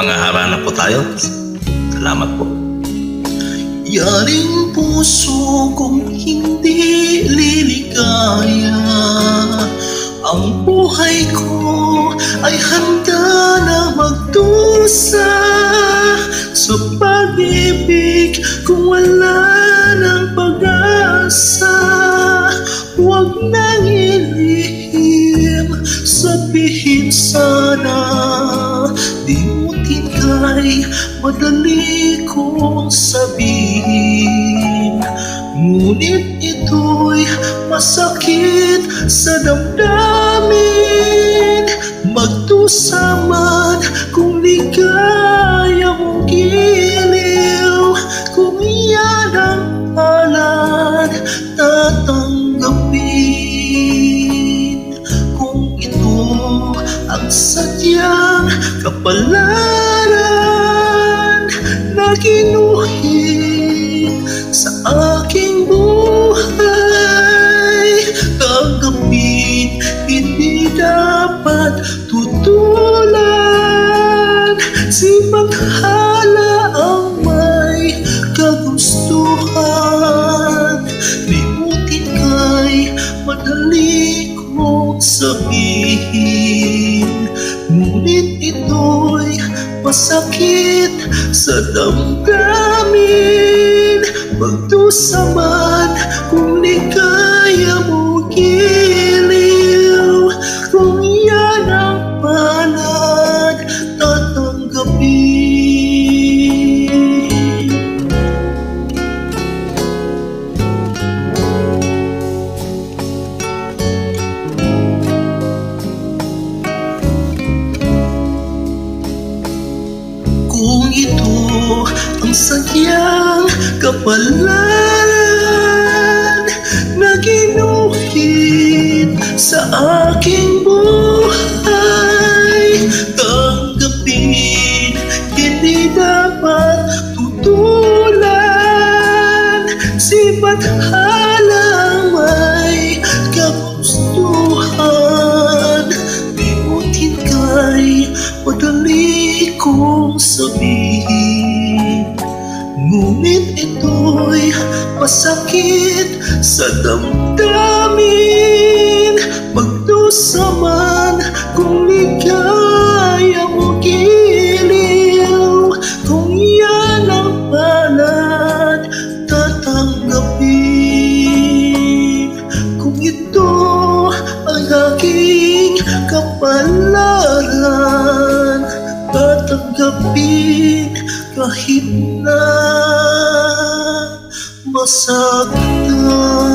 Mapanghaharana po tayo. Salamat po. Yaring puso kong hindi liligaya, ang buhay ko ay handa na magdusa sa pag-ibig kung wala ng pag-asa. Huwag nang ilihim, sabihin sana, limutin kay madali kong sabihin. Ngunit ito'y masakit sa damdamin. Magdusa man kung ligaya mong giliw, kung iyan ang palad tatanggapin. Kung ito ang sadyang kapalaran na ginuhit sa aking buhay, tanggapin, hindi dapat tutulan. Si paghala ang may kagustuhan, limutin kay madali kong sabihin. Ngunit ito'y masakit sa damdamin. Magdusa man kung ligaya mo giliw, kung yan ang palad tatanggapin. Kung ito ang sadyang kapalaran na ginuhit sa aking buhay, tanggapin, hindi dapat tutulan. Si bathalang may kagustuhan, limutin kay madali kong sabihin. Ngunit ito'y masakit sa damdamin. Magdusa man kung ligaya mo giliw, kung yan ang palad tatanggapin. Kung ito ang aking kapalaran, tatanggapin kahit na masaktan.